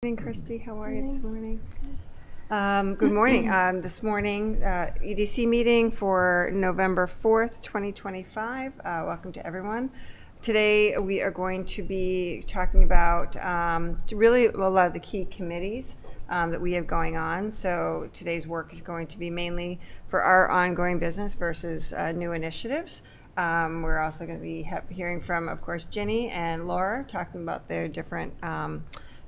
Morning, Christy. How are you this morning? Good morning. This morning, EDC meeting for November 4th, 2025. Welcome to everyone. Today, we are going to be talking about really a lot of the key committees that we have going on. So today's work is going to be mainly for our ongoing business versus new initiatives. We're also going to be hearing from, of course, Ginny and Laura talking about their different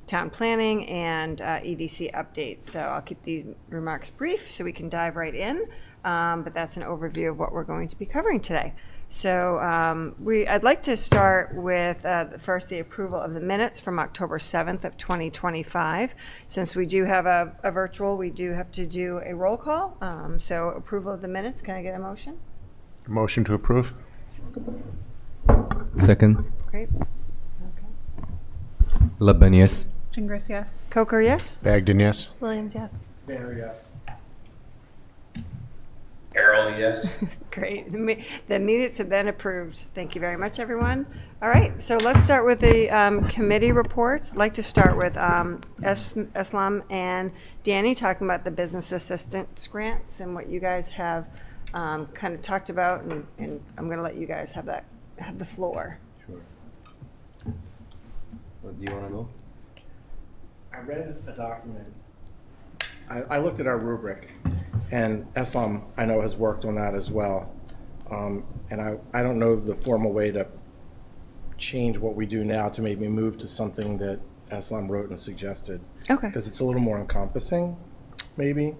town planning and EDC updates. So I'll keep these remarks brief so we can dive right in. But that's an overview of what we're going to be covering today. So I'd like to start with first the approval of the minutes from October 7th of 2025. Since we do have a virtual, we do have to do a roll call. So approval of the minutes, can I get a motion? Motion to approve. Second. Great. Okay. Laban, yes. Gingras, yes. Coker, yes? Bagden, yes. Williams, yes. Banner, yes. Carol, yes. Great. The minutes have been approved. Thank you very much, everyone. All right, so let's start with the committee reports. I'd like to start with Eslam and Danny talking about the business assistance grants and what you guys have kind of talked about, and I'm going to let you guys have the floor. Sure. What do you want to know? I read a document. I looked at our rubric, and Eslam, I know, has worked on that as well. And I don't know the formal way to change what we do now to maybe move to something that Eslam wrote and suggested. Okay. Because it's a little more encompassing, maybe.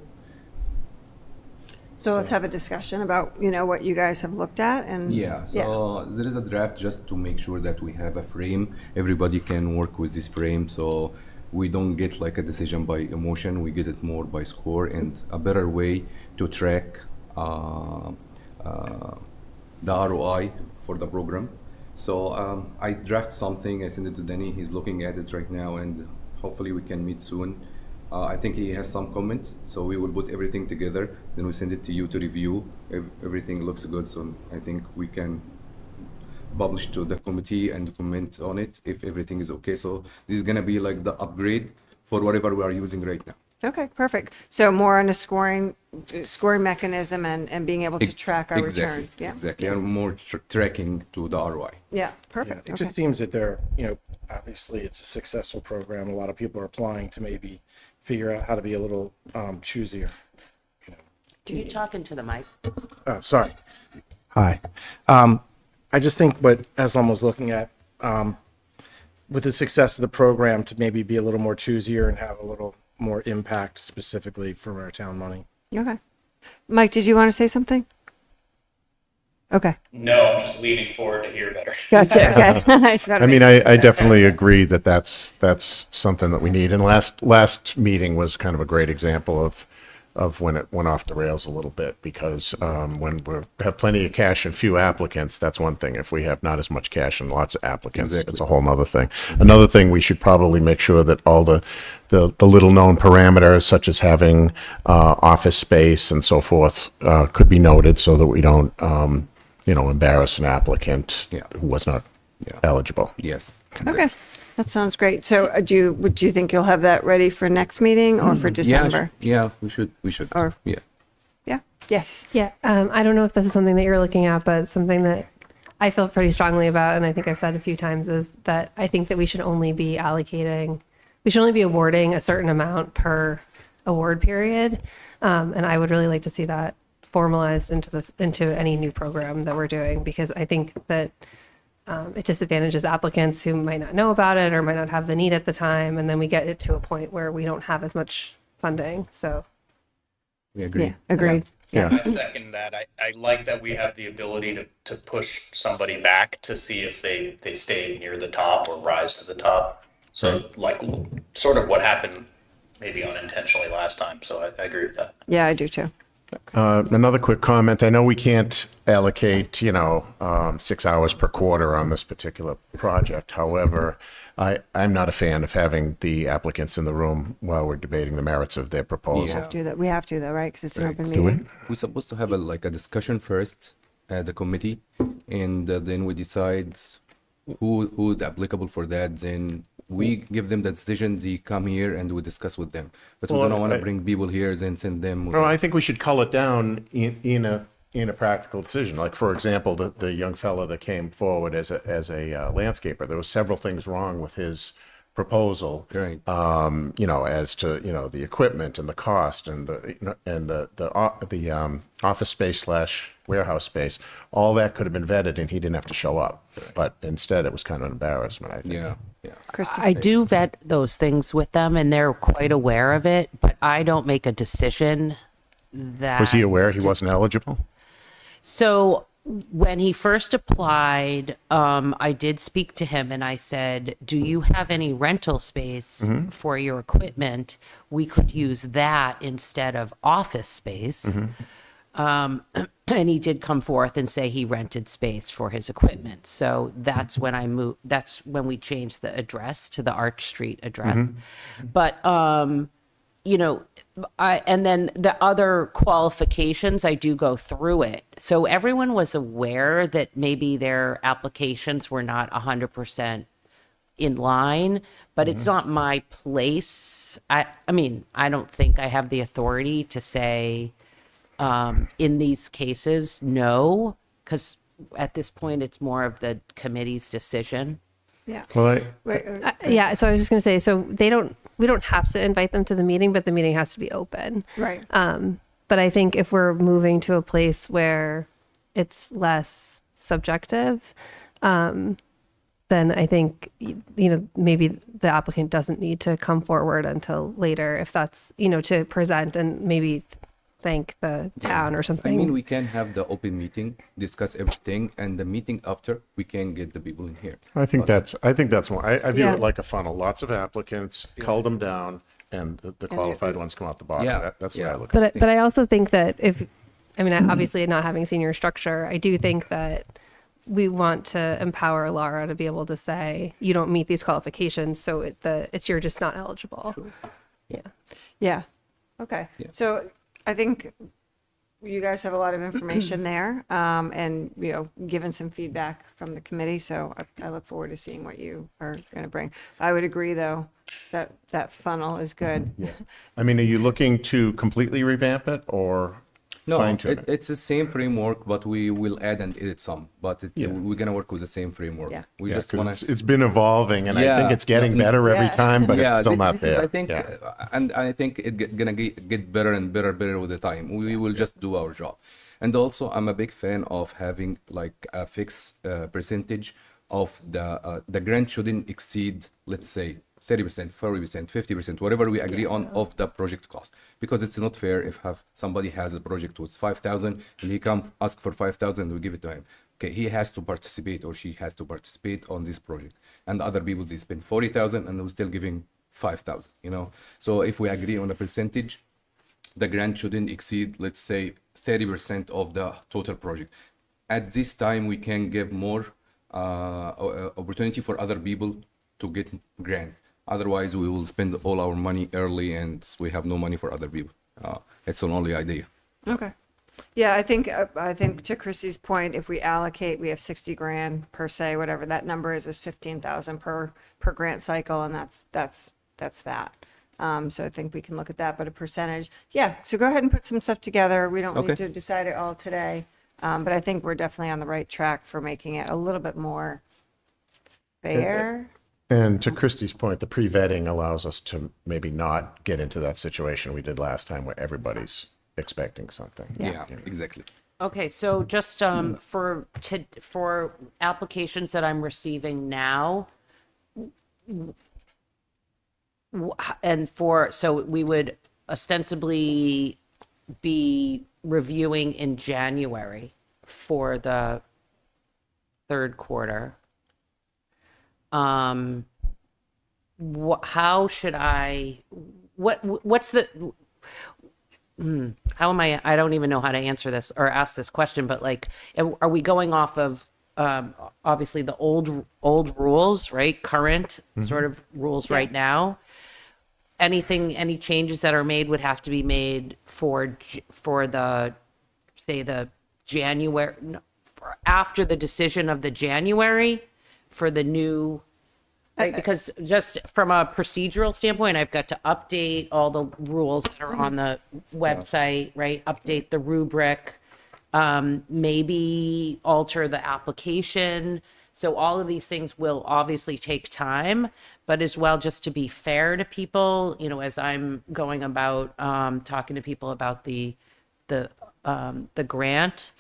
So let's have a discussion about, what you guys have looked at and. Yeah, so there is a draft just to make sure that we have a frame. Everybody can work with this frame, so we don't get like a decision by emotion. We get it more by score and a better way to track the ROI for the program. So I draft something, I send it to Danny. He's looking at it right now, and hopefully we can meet soon. I think he has some comments, so we will put everything together, then we send it to you to review. If everything looks good, so I think we can publish to the committee and comment on it if everything is okay. So this is gonna be like the upgrade for whatever we are using right now. Okay, perfect. So more on a scoring mechanism and being able to track our return. Yeah. Exactly, and more tracking to the ROI. Yeah, Yeah, perfect. it Okay. just seems that they're, obviously it's a successful program. A lot of people are applying to maybe figure out how to be a little choosier. Are you talking to the mic? Oh, sorry. Hi. I just think what Eslam was looking at, with the success of the program, to maybe be a little more choosier and have a little more impact specifically for our town money. Okay. Mike, did you want to say something? Okay. No, I'm just leaning forward to hear better. Gotcha. Okay. I just wanted I to mean, make- I definitely agree that that's something that we need. And last meeting was kind of a great example of when it went off the rails a little bit, because when we have plenty of cash and few applicants, that's one thing. If we have not as much cash and lots of applicants, Exactly. it's a whole nother thing. Another thing, we should probably make sure that all the little known parameters, such as having office space and so forth, could be noted so that we don't, embarrass an applicant Yeah. who was not Yeah. eligible. Yes. Okay. That sounds great. So would you think you'll have that ready for next meeting or for December? Yeah, we should. Or- Yeah. Yeah. Yes. Yeah, I don't know if this is something that you're looking at, but something that I feel pretty strongly about, and I think I've said a few times, is that I think that we should only be awarding a certain amount per award period. And I would really like to see that formalized into any new program that we're doing, because I think that it disadvantages applicants who might not know about it or might not have the need at the time, and then we get it to a point where we don't have as much funding. So We agree. Yeah. Agreed. Yeah. I second that. I like that we have the ability to push somebody back to see if they stay near the top or rise to the top. So like sort of what happened maybe unintentionally last time. So I agree with that. Yeah, I do too. Another quick comment. I know we can't allocate, 6 hours per quarter on this particular project. However, I'm not a fan of having the applicants in the room while we're debating the merits of their proposal. Do that. We have to though, right? Because it's an open Do we? meeting. We're supposed to have a discussion first at the committee, and then we decide who is applicable for that. Then we give them the decision, they come here and we discuss with them. But Well, we don't want I- to bring people here and send them. No, I think we should cull it down in a practical decision. Like, for example, the young fellow that came forward as a landscaper, there was several things wrong with his proposal. Right. As to, the equipment and the cost and the office space / warehouse space, all that could have been vetted and he didn't have to show up. But instead it was kind of an embarrassment, I think. Yeah, yeah. Christy? I do vet those things with them and they're quite aware of it, but I don't make a decision that. Was he aware he wasn't eligible? So when he first applied, I did speak to him and I said, do you have any rental space for your equipment? We could use that instead of office space. And he did come forth and say he rented space for his equipment. So that's when I moved, that's when we changed the address to the Arch Street address. But, and then the other qualifications, I do go through it. So everyone was aware that maybe their applications were not 100% in line, but it's not my place. I mean, I don't think I have the authority to say, in these cases, no, because at this point, it's more of the committee's decision. Yeah. Well, Wait, Yeah, so I was just going to say, so we don't have to invite them to the meeting, but the meeting has to be open. right. But I think if we're moving to a place where it's less subjective, then I think, maybe the applicant doesn't need to come forward until later if that's, to present and maybe thank the town or I something. mean, we can have the open meeting, discuss everything, and the meeting after, we can get the people in here. I think that's more, I view Yeah. it like a funnel. Lots of applicants, cull them down, and the qualified ones come out the bottom. Yeah, That's what I yeah. look at. But I also think that obviously not having senior structure, I do think that we want to empower Laura to be able to say, you don't meet these qualifications, so you're just not eligible. Yeah. Yeah. Okay. Yeah. So I think you guys have a lot of information there, and, given some feedback from the committee. So I look forward to seeing what you are going to bring. I would agree, though, that funnel is good. I mean, are you looking to completely revamp it or No, fine tune it? it's the same framework, but we will add and edit some. But we're gonna work with the same framework. Yeah. We Yeah, just 'cause wanna. it's been evolving, and I think Yeah. it's getting Yeah. better every Yeah. time, but it's still not this is, there. I think, Yeah. and I think gonna get better and better with the time. We will just do our job. And also, I'm a big fan of having like a fixed percentage of the grant shouldn't exceed, let's say, 30%, 40%, 50%, whatever we agree on of the project cost. Because it's not fair if somebody has a project with 5,000 and he come ask for 5,000, we give it to him. Okay, he has to participate or she has to participate on this project. And other people, they spend 40,000 and we're still giving 5,000, So if we agree on a percentage, the grant shouldn't exceed, let's say, 30% of the total project. At this time, we can give more opportunity for other people to get grant. Otherwise, we will spend all our money early and we have no money for other people. It's an only idea. Okay. Yeah, I think to Chrissy's point, if we allocate, we have 60 grand per se, whatever that number is 15,000 per grant cycle, and that's that. So I think we can look at that, but a percentage, yeah. So go ahead and put some stuff together. We don't need Okay. to decide it all today, but I think we're definitely on the right track for making it a little bit more fair. And to Christie's point, the pre-vetting allows us to maybe not get into that situation we did last time where everybody's expecting something. Yeah, exactly. Okay, so just for applications that I'm receiving now, so we would ostensibly be reviewing in January for the third quarter. How should what's the, how am I don't even know how to answer this or ask this question, but like, are we going off of, obviously the old rules, right? Current sort of rules right now. Any changes that are made would have to be made for the, say, the January, after the decision of the January for the new right? Because just from a procedural standpoint, I've got to update all the rules that are on the website, right? Update the rubric, maybe alter the application. So all of these things will obviously take time, but as well, just to be fair to people, as I'm going about talking to people about the grant.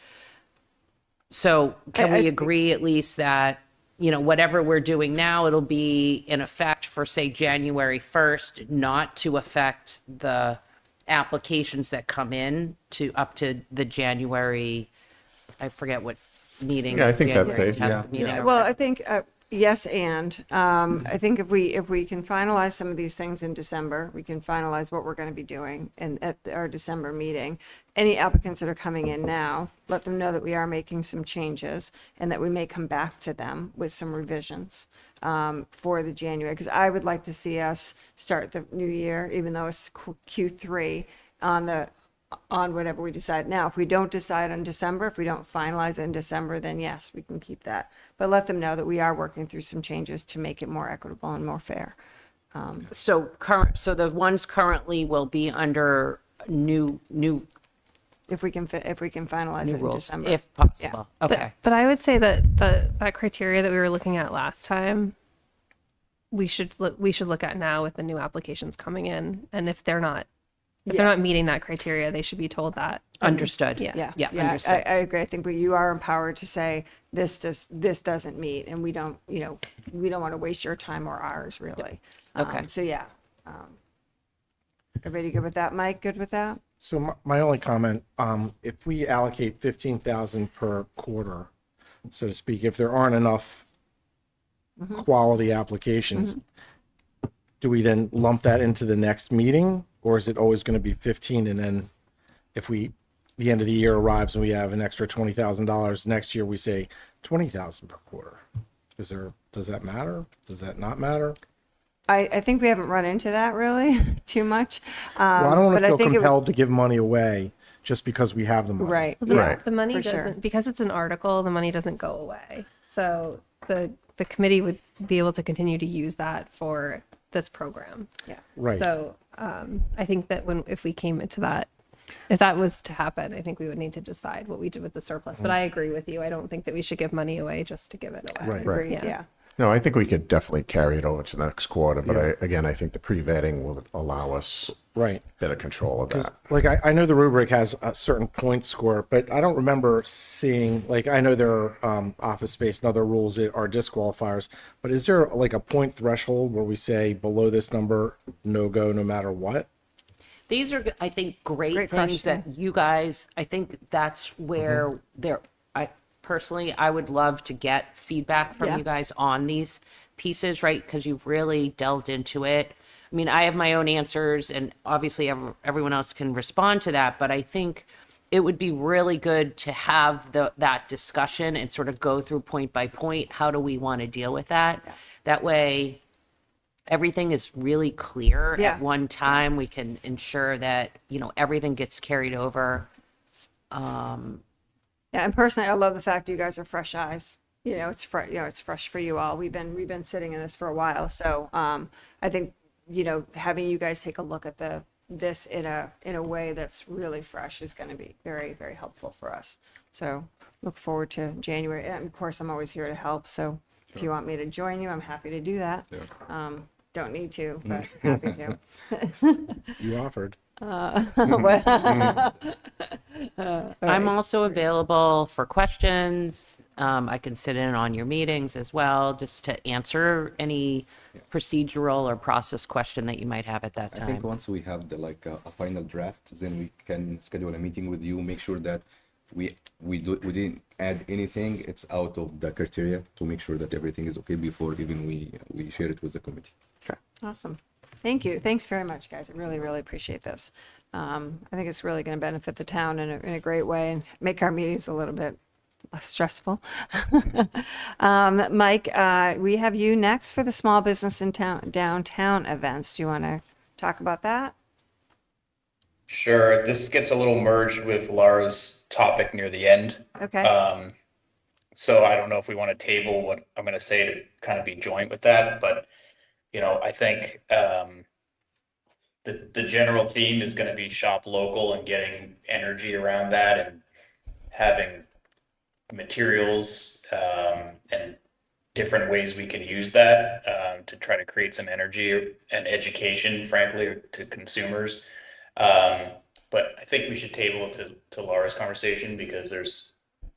So can we agree at least that, whatever we're doing now, it'll be in effect for, say, January 1st, not to affect the applications that come in up to the January, I forget what meeting. Yeah, I think that's January safe. 10th meeting or Well, whatever. I think, yes, and I think if we can finalize some of these things in December, we can finalize what we're going to be doing at our December meeting. Any applicants that are coming in now, let them know that we are making some changes and that we may come back to them with some revisions for the January, because I would like to see us start the new year, even though it's Q3, on whatever we decide. Now, if we don't decide on December, if we don't finalize it in December, then yes, we can keep that. But let them know that we are working through some changes to make it more equitable and more fair. So the ones currently will be under new If we can finalize it in rules, December. if possible. Okay. But I would say that that criteria that we were looking at last time, we should look at now with the new applications coming in, and if they're not meeting that criteria, they should be told that. Understood. Yeah. Yeah, understood. I agree. I think you are empowered to say this doesn't meet, and we don't want to waste your time or ours, really. Okay. So yeah. Everybody good with that? Mike, good with that? So my only comment, if we allocate 15,000 per quarter, so to speak, if there aren't enough quality applications, do we then lump that into the next meeting, or is it always going to be 15? And then if the end of the year arrives and we have an extra $20,000 next year, we say 20,000 per quarter. Does that matter? Does that not matter? I think we haven't run into that really too much. Well, I don't want but to feel think it would- compelled to give money away just because we have the money. Right. Right. The money for doesn't, sure. because it's an article, the money doesn't go away. So the committee would be able to continue to use that for this program. Yeah. Right. So I think that if we came into that, if that was to happen, I think we would need to decide what we did with the surplus. But I agree with you. I don't think that we should give money away just to give it away. Right. Agree, Yeah. yeah. No, I think we could definitely carry it over to the next quarter, but I think the pre-vetting will allow us Right. a bit of control of that. Like I know the rubric has a certain point score, but I don't remember seeing, like, I know there are office space and other rules that are disqualifiers, but is there like a point threshold where we say below this number, no go no matter what? These are, I think, great Great things question. that you guys, I think that's where I would love to get feedback from Yeah. you guys on these pieces, right? Because you've really delved into it. I mean, I have my own answers, and obviously everyone else can respond to that, but I think it would be really good to have that discussion and sort of go through point by point. How do we want to deal with that? That way, everything is really clear Yeah. at one time. We can ensure that, everything gets carried over. Yeah, and personally, I love the fact you guys are fresh eyes. It's it's fresh for you all. We've been sitting in this for a while, so I think having you guys take a look at this in a way that's really fresh is going to be very, very helpful for us. So look forward to January. And of course, I'm always here to help. So if you want me to join you, I'm happy to do that. Don't need to, but happy to. You offered. I'm also available for questions. I can sit in on your meetings as well, just to answer any procedural or process question that you might have at that I think time. once we have a final draft, then we can schedule a meeting with you, make sure that we didn't add anything. It's out of the criteria to make sure that everything is okay before even we share it with the committee. Awesome. Thank you. Thanks very much, guys. I really, really appreciate this. I think it's really going to benefit the town in a great way and make our meetings a little bit less stressful. Mike, we have you next for the small business in downtown events. Do you want to talk about that? Sure. This gets a little merged with Laura's topic near the end. Okay. So I don't know if we want to table what I'm going to say to kind of be joint with that, but I think the general theme is going to be shop local and getting energy around that and having materials and different ways we can use that to try to create some energy and education, frankly, to consumers. But I think we should table it to Laura's conversation because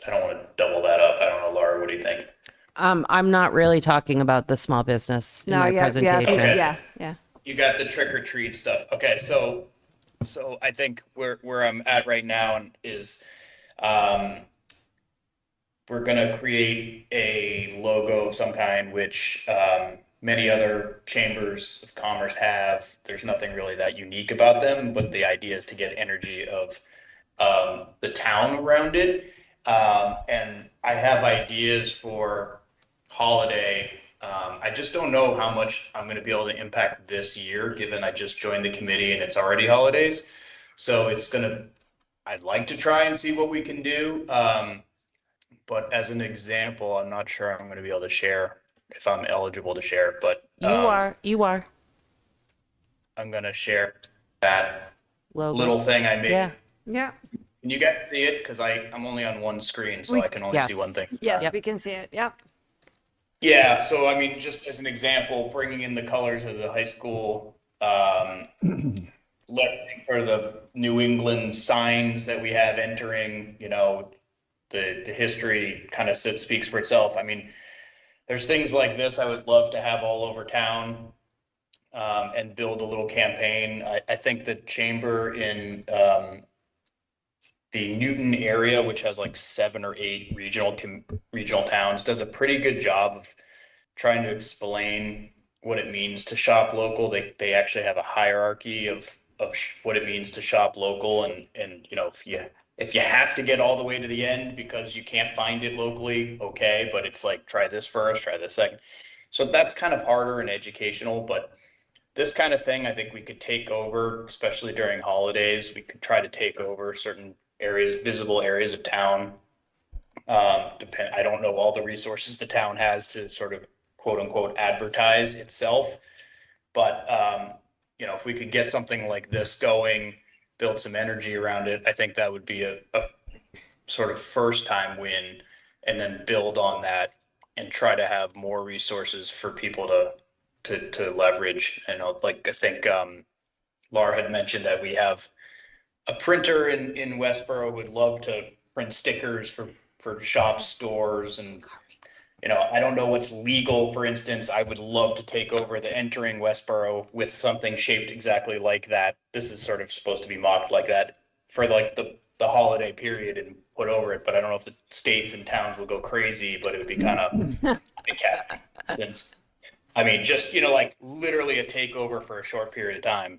I don't want to double that up. I don't know, Laura, what do you think? I'm not really talking about the small business in No, my yeah, presentation. Okay. yeah. You got the trick or treat stuff. Okay, so I think where I'm at right now is we're gonna create a logo of some kind, which many other chambers of commerce have. There's nothing really that unique about them, but the idea is to get energy of the town around it. And I have ideas for holiday. I just don't know how much I'm going to be able to impact this year, given I just joined the committee and it's already holidays. So I'd like to try and see what we can do. But as an example, I'm not sure I'm going to be able to share if I'm eligible to share, but You are I'm going to share that logo. little thing I made. Yeah. Yeah. Can you guys see it? Because I'm only on one screen, so I can only see Yes. one thing. Yes, Yep. we can see it. Yep. Yeah, so I mean, just as an example, bringing in the colors of the high school, looking for the New England signs that we have entering, the history kind of speaks for itself. I mean, there's things like this I would love to have all over town and build a little campaign. I think the chamber in the Newton area, which has like 7 or 8 regional towns, does a pretty good job of trying to explain what it means to shop local. They actually have a hierarchy of what it means to shop local, and if you have to get all the way to the end because you can't find it locally, okay, but it's like try this first, try this second. So that's kind of harder and educational, but this kind of thing I think we could take over, especially during holidays. We could try to take over certain areas, visible areas of town. I don't know all the resources the town has to sort of quote unquote advertise itself, but if we could get something like this going, build some energy around it, I think that would be a sort of first time win, and then build on that and try to have more resources for people to leverage. And I think Laura had mentioned that we have a printer in Westborough. Would love to print stickers for shop stores, and I don't know what's legal. For instance, I would love to take over the entering Westborough with something shaped exactly like that. This is sort of supposed to be mocked like that for like the holiday period and put over it, but I don't know if the states and towns will go crazy, but it would be kind of since I mean, just like literally a takeover for a short period of time,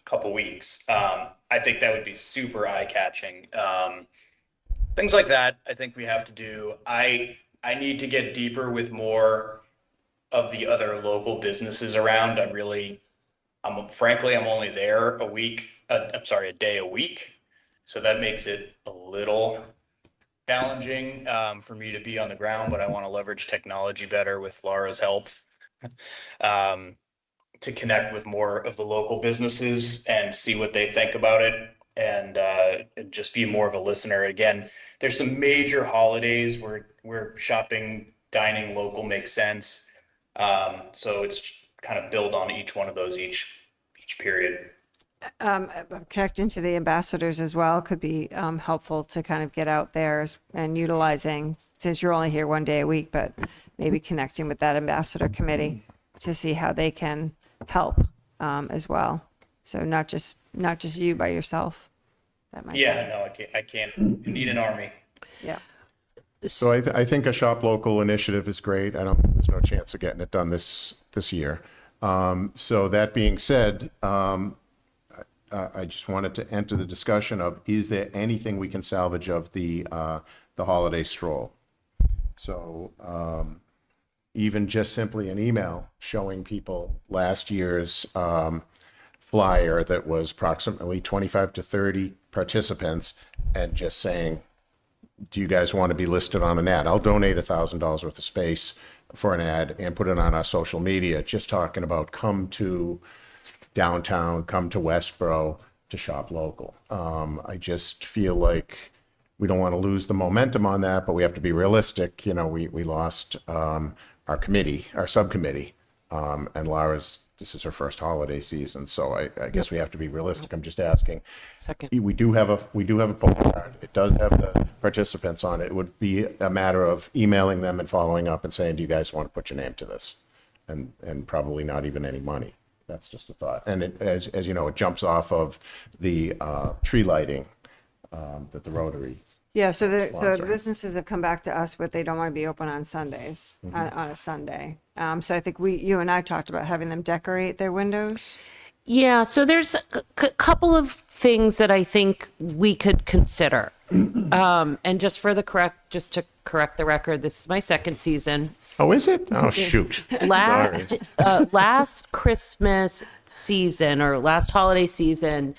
couple weeks. I think that would be super eye-catching. Things like that, I think we have to do. I need to get deeper with more of the other local businesses around. Frankly, I'm only there a day a week. So that makes it a little challenging for me to be on the ground, but I want to leverage technology better with Laura's help to connect with more of the local businesses and see what they think about it, and just be more of a listener. Again, there's some major holidays where shopping, dining local makes sense. So it's kind of build on each one of those each period. Connecting to the ambassadors as well could be helpful to kind of get out there and utilizing, since you're only here one day a week, but maybe connecting with that ambassador committee to see how they can help as well. So not just you by yourself. That might No, I can't. You need an army. Yeah. So I think a shop local initiative is great. There's no chance of getting it done this year. So that being said, I just wanted to enter the discussion of, is there anything we can salvage of the holiday stroll? So even just simply an email showing people last year's flyer that was approximately 25 to 30 participants, and just saying, do you guys want to be listed on an ad? I'll donate $1,000 worth of space for an ad and put it on our social media, just talking about come to downtown, come to Westborough to shop local. I just feel like we don't want to lose the momentum on that, but we have to be realistic. You know, we lost our committee, our subcommittee, and this is her first holiday season, so I guess we have to be realistic. I'm just asking. Second. We do have a poll card. It does have the participants on it. It would be a matter of emailing them and following up and saying, do you guys want to put your name to this? And probably not even any money. That's just a thought. And as you know, it jumps off of the tree lighting that the Rotary. Yeah, so the Sponsor. businesses have come back to us, but they don't want to be open on Sundays, on a Sunday. So I think you and I talked about having them decorate their windows. Yeah, so there's a couple of things that I think we could consider. And just to correct the record, this is my second season. Oh, is it? Oh, shoot. Last Christmas season or last holiday season,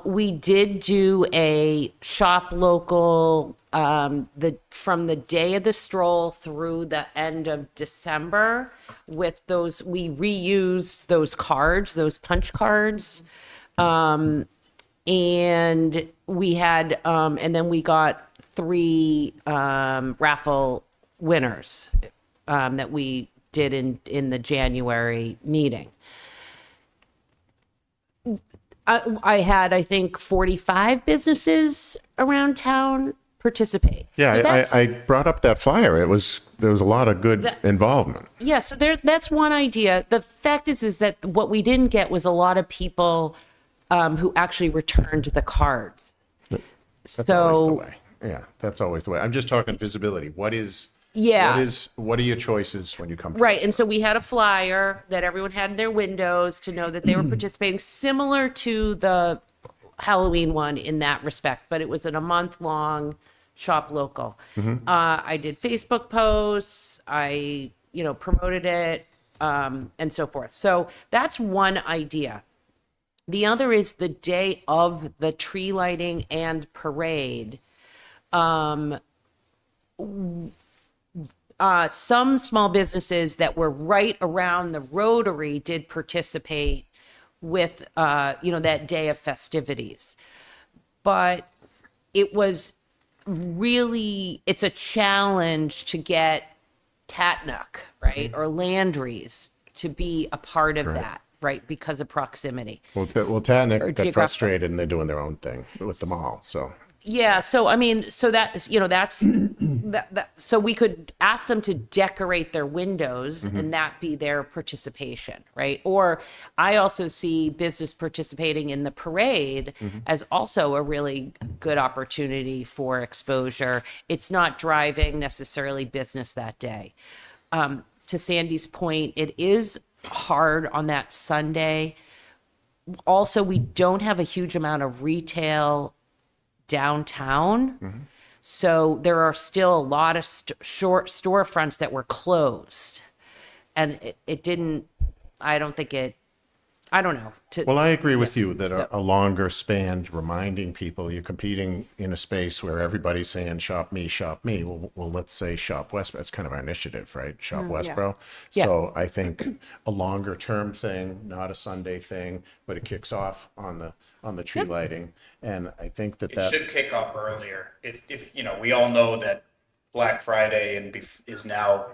we did do a shop local from the day of the stroll through the end of December with those. We reused those cards, those punch cards, and we had and then we got 3 raffle winners that we did in the January meeting. I had, I think, 45 businesses around town participate. Yeah, So that's- I brought up that flyer. There was a lot of good involvement. Yeah, so that's one idea. The fact is that what we didn't get was a lot of people who actually returned the cards. That's always the way. Yeah, that's always the way. I'm just talking visibility. Yeah. What are your choices when you come to Right, this? and so we had a flyer that everyone had in their windows to know that they were participating, similar to the Halloween one in that respect, but it was in a month-long shop local. I did Facebook posts, I promoted it, and so forth. So that's one idea. The other is the day of the tree lighting and parade. Some small businesses that were right around the Rotary did participate with, that day of festivities. But it's a challenge to get Tatnook, right, or Landry's to be a part of that, right, because of proximity. Well, Tatnick got geographical. frustrated and they're doing their own thing with the mall, so. Yeah, so I mean, so that's so we could ask them to decorate their windows and that be their participation, right? Or I also see business participating in the parade as also a really good opportunity for exposure. It's not driving necessarily business that day. To Sandy's point, it is hard on that Sunday. Also, we don't have a huge amount of retail downtown. So there are still a lot of short storefronts that were closed. And it didn't, I don't know. Well, I agree with you that a longer span reminding people you're competing in a space where everybody's saying shop me. Well, let's say shop Westborough. That's kind of our initiative, right? Shop Westborough. Yeah. So I think a longer term thing, not a Sunday thing, but it kicks off on the tree lighting. And I think It should kick off earlier. If we all know that Black Friday is now,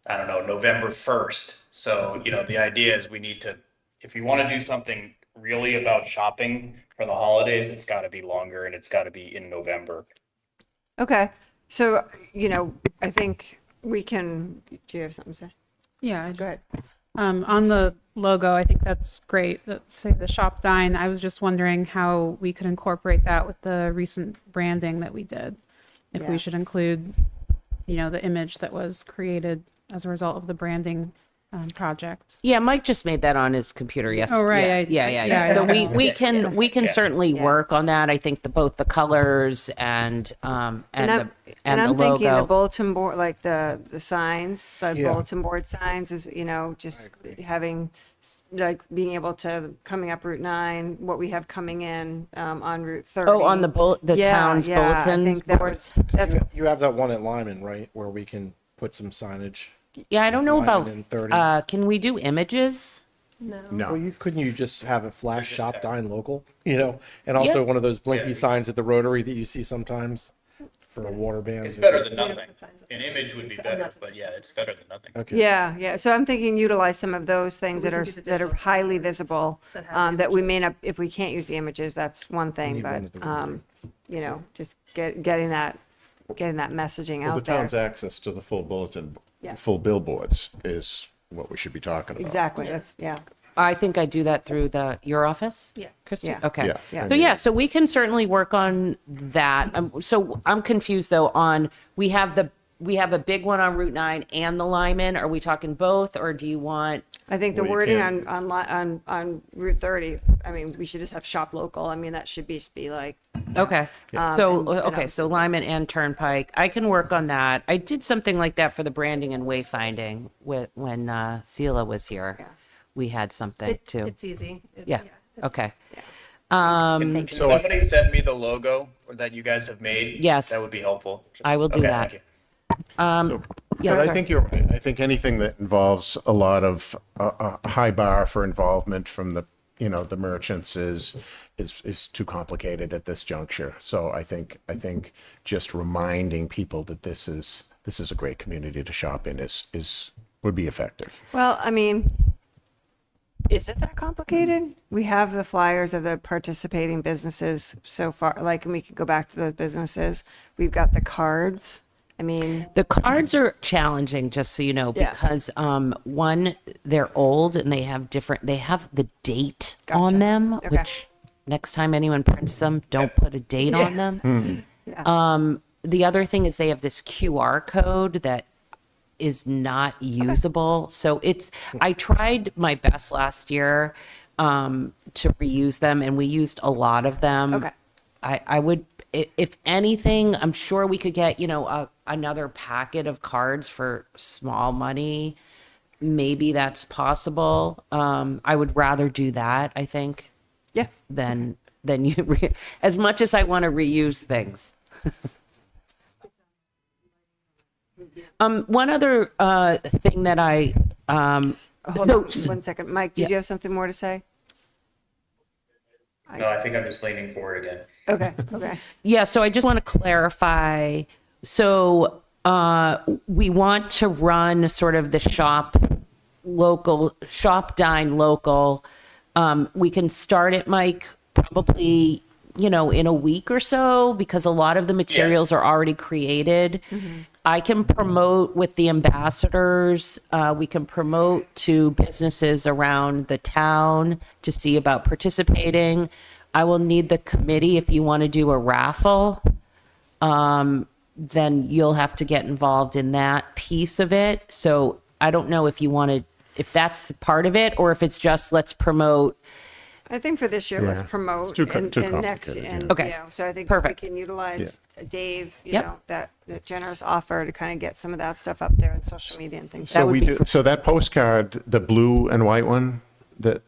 I don't know, November 1st. So, the idea is we need to, if you want to do something really about shopping for the holidays, it's got to be longer and it's got to be in November. Okay, so, I think we can, do you have something to say? Yeah, Go ahead. on the logo, I think that's great. Say the shop dine. I was just wondering how we could incorporate that with the recent branding that we did. If Yeah. we should include, the image that was created as a result of the branding project. Yeah, Mike just made that on his computer yesterday. Oh, right, Yeah. So we can certainly Yeah. work on that. I think both the colors and And the I'm thinking the logo. bulletin board, like the signs, the Yeah. bulletin board signs is, just having, like, being able to, coming up Route 9, what we have coming in on Route 30. Oh, on the Yeah, town's yeah, I bulletins think that boards. That's, You have that one at Lyman, right, where we can put some signage? Yeah, I don't know Lyman about. and 30. Can we do images? Well, No, couldn't you just have it flash shop dine local, and also Yeah. one of those blinky Yeah. signs at the Rotary that you see sometimes for a water band? It's better than nothing. An image would be better, but yeah, it's better than nothing. Okay. yeah. So I'm thinking utilize some of those things We that can are, do the that are digital highly signs visible, that have that we may not, if we can't use the images, that's one thing, need but, one at the Rotary. just getting that messaging well, the out there. town's access to the full bulletin, Yeah. full billboards is what we should be talking about. Exactly, yeah. I think I do that through your office. Yeah. Christy. Yeah. Okay. Yeah. Yeah. So yeah, so we can certainly work on that. So I'm confused though on we have a big one on Route 9 and the Lyman. Are we talking both, or do you want? I think the Well, you wording can't- on Route 30, I mean, we should just have shop local. I mean, that should be like, Okay. and, So Lyman and Turnpike. I can work on that. I did something like that for the branding and wayfinding when Sela was here. Yeah. We had something too. It's easy. Yeah. Okay. Can somebody send me the logo that you guys have made? Yes. That would be helpful. I will do Okay, that. thank you. Yeah, But I sorry. think you're right. I think anything that involves a lot of a high bar for involvement from the merchants is too complicated at this juncture. So I think just reminding people that this is a great community to shop in would be effective. well, I mean, is it that complicated? We have the flyers of the participating businesses so far, like, and we could go back to those businesses. We've got the cards. I mean, The cards are challenging, just so you know, Yeah. because one, they're old and they have the date Gotcha. on them, Okay. which next time anyone prints them, don't put a date on them. The other thing is they have this QR code that is not usable. So I tried my best last year to reuse them, and we used a lot of them. Okay. I would, if anything, I'm sure we could get, another packet of cards for small money. Maybe that's possible. I would rather do that, I think, yeah. than as much as I want to reuse things. One other thing that I Hold on 1 second. Mike, did Yeah. you have something more to say? No, I think I'm just leaning forward again. Okay. Yeah, so I just want to clarify. So we want to run sort of the shop dine local. We can start it, Mike, probably, in a week or so, because a lot of the materials are already created. I can promote with the ambassadors. We can promote to businesses around the town to see about participating. I will need the committee if you want to do a raffle. Then you'll have to get involved in that piece of it. So I don't know if that's part of it, or if it's just let's promote. I think for this year, let's Yeah. promote It's too and next, complicated, and, yeah. Okay. so I think Perfect. we can utilize Dave, Yep. that generous offer to kind of get some of that stuff up there on social media and things. That would be So that postcard, the blue and white one, that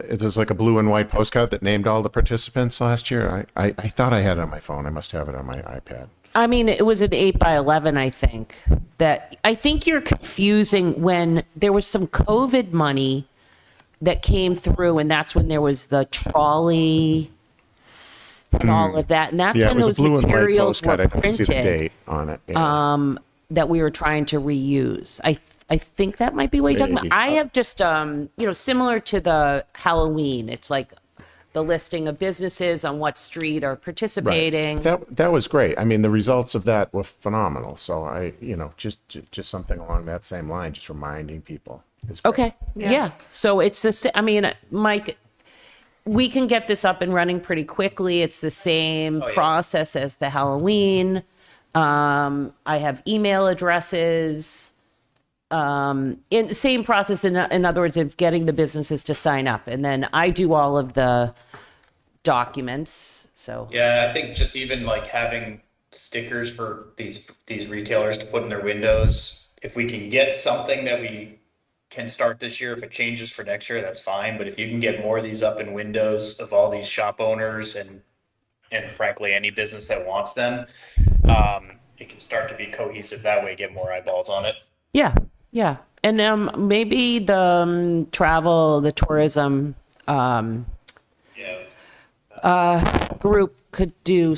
it is like a blue and white postcard that named all the participants last year. I thought I had it on my phone. I must have it on my iPad. I mean, it was an 8x11, I think. I think you're confusing when there was some COVID money that came through, and that's when there was the trolley and all of that. And that's Yeah, it when was those a blue and white materials were postcard. I didn't see the printed date on it. Yeah. that we were trying to reuse. I think that might be what you're talking about. Maybe. I have just, similar to the Halloween, it's like the listing of businesses on what street are participating. That was great. I mean, the results of that were phenomenal. So just something along that same line, just reminding people is great. Okay. Yeah. So it's Mike, we can get this up and running pretty quickly. It's the same process as the Halloween. I have email addresses. in the same process, in other words, of getting the businesses to sign up. And then I do all of the documents. So Yeah, I think just even like having stickers for these retailers to put in their windows. If we can get something that we can start this year, if it changes for next year, that's fine. But if you can get more of these up in windows of all these shop owners and frankly any business that wants them, it can start to be cohesive that way, get more eyeballs on it. yeah, yeah. And maybe the travel, the tourism Yeah. group could do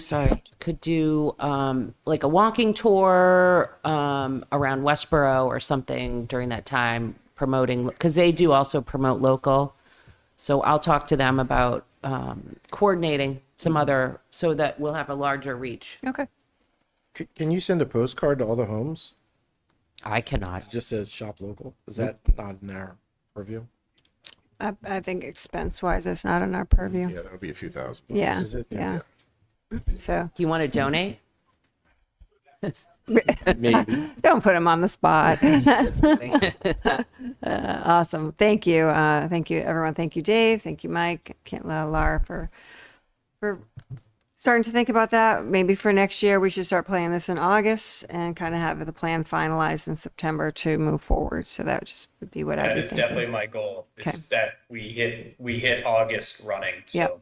like a walking tour around Westborough or something during that time, promoting, because they do also promote local. So I'll talk to them about coordinating some other, so that we'll have a larger reach. Okay. Can you send a postcard to all the homes? I cannot. It just says shop local. Is that not in our purview? I think expense-wise, it's not in our purview. Yeah, that would be a few thousand. Yeah, Is it? yeah. So Do you want to donate? Maybe. don't put them on the spot. Awesome. Thank you. Thank you, everyone. Thank you, Dave. Thank you, Mike. Laura, for starting to think about that. Maybe for next year, we should start playing this in August and kind of have the plan finalized in September to move forward. So that would be what I'd And be it's thinking. definitely my goal is Okay. that we hit August running. So, Yep.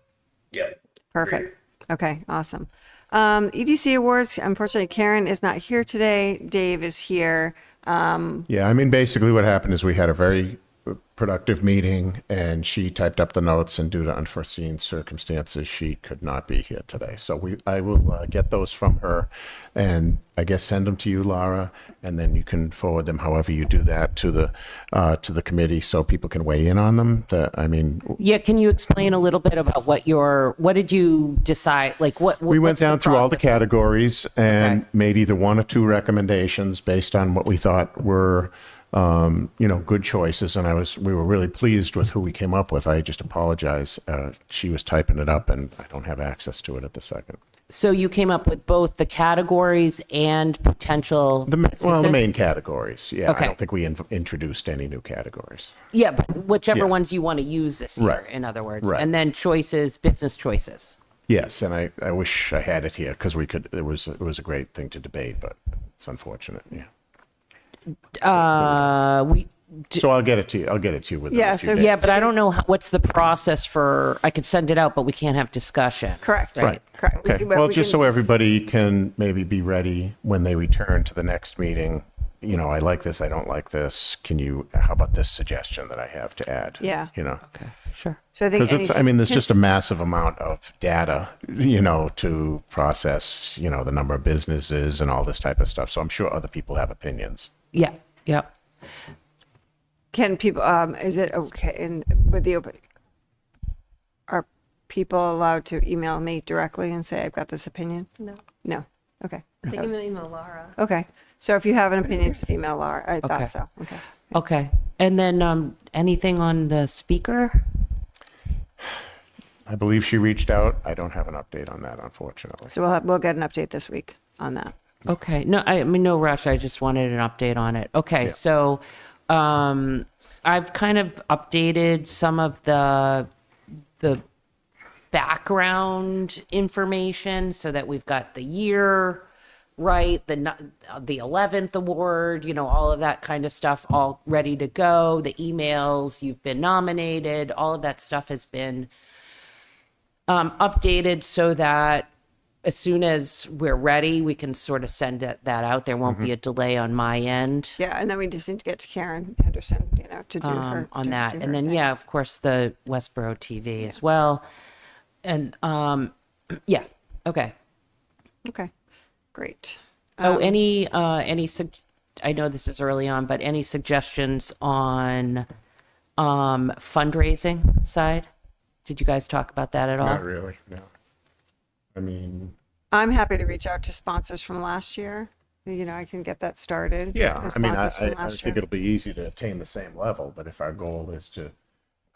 Yep. Perfect. Okay, awesome. EDC awards. Unfortunately, Karen is not here today. Dave is here. Yeah, I mean, basically what happened is we had a very productive meeting and she typed up the notes, and due to unforeseen circumstances, she could not be here today. So I will get those from her and I guess send them to you, Laura, and then you can forward them however you do that to the committee so people can weigh in on them. Yeah, can you explain a little bit about what did you decide? Like We went what's the down through all the process? categories and Okay. made either one or two recommendations based on what we thought were, good choices. And we were really pleased with who we came up with. I just apologize. She was typing it up and I don't have access to it at the second. So you came up with both the categories and potential The businesses? main categories. Yeah. Okay. I don't think we introduced any new categories. Yeah, but whichever Yeah. ones you want to use this year, Right. in other words. Right. And then business choices. Yes. And I wish I had it here because it was a great thing to debate, but it's unfortunate. Yeah. So I'll get it to you. I'll get it to you within Yeah, a few so- days. Yeah, but I don't know what's the process for, I could send it out, but we can't have discussion. Correct. Right. Correct. Okay. But Well, we just can so everybody can maybe be ready when they return to the next meeting, I like this, I don't like this. How about this suggestion that I have to add? Yeah. Okay, sure. So I think Because there's just a massive amount of data, to process, the number of businesses and all this type of stuff. So I'm sure other people have opinions. Yeah, yeah. Can people, is it okay with the open, are people allowed to email me directly and say, I've got this opinion? No. No. Okay. They can email Laura. Okay. So if you have an opinion, just email Laura. I Okay. thought so. Okay. Okay. And then anything on the speaker? I believe she reached out. I don't have an update on that, unfortunately. So we'll get an update this week on that. Okay. No, I mean, no rush. I just wanted an update on it. Okay. Yeah. So I've kind of updated some of the background information so that we've got the year right, the 11th award, all of that kind of stuff, all ready to go. The emails, you've been nominated, all of that stuff has been updated so that as soon as we're ready, we can sort of send that out. There won't be a delay on my end. Yeah. And then we just need to get to Karen Anderson, to do her. On to that. do And her then, thing. yeah, of course, the Westborough TV as well. And yeah, okay. Okay. Great. I know this is early on, but any suggestions on fundraising side? Did you guys talk about that at all? Not really, no. I mean, I'm happy to reach out to sponsors from last year. I can get that started. yeah, with I mean, I sponsors from last think year. it'll be easy to attain the same level, but if our goal is to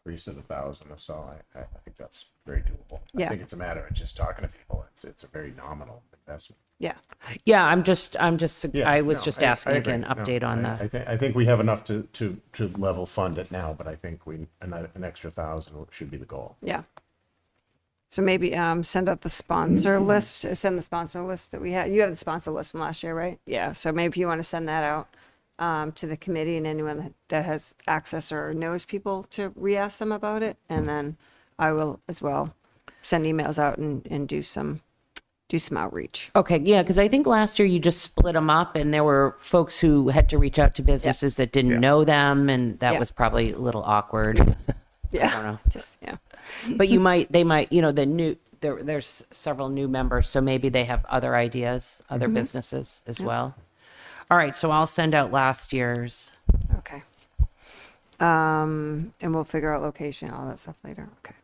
increase of 1,000 or so, I think that's very doable. I Yeah. think it's a matter of just talking to people. It's a very nominal investment. Yeah. Yeah, I was No, just I asking agree. again, No, update on I think we have enough to level fund it now, but I think an extra 1,000 should be the goal. Yeah. So maybe send out the sponsor list, send the sponsor list that we had. You have the sponsor list from last year, right? Yeah. So maybe if you want to send that out to the committee and anyone that has access or knows people to re-ask them about it. And then I will as well send emails out and do some outreach. Okay, yeah, because I think last year you just split them up and there were folks who had to reach out to businesses that didn't Yeah. know them, and that Yeah. was probably a little awkward. Yeah. don't know. Just, yeah. But they might, there's several new members, so maybe they have other ideas, other businesses as well. All right, so I'll send out last year's. Okay. And we'll figure out location, all that stuff later. Okay.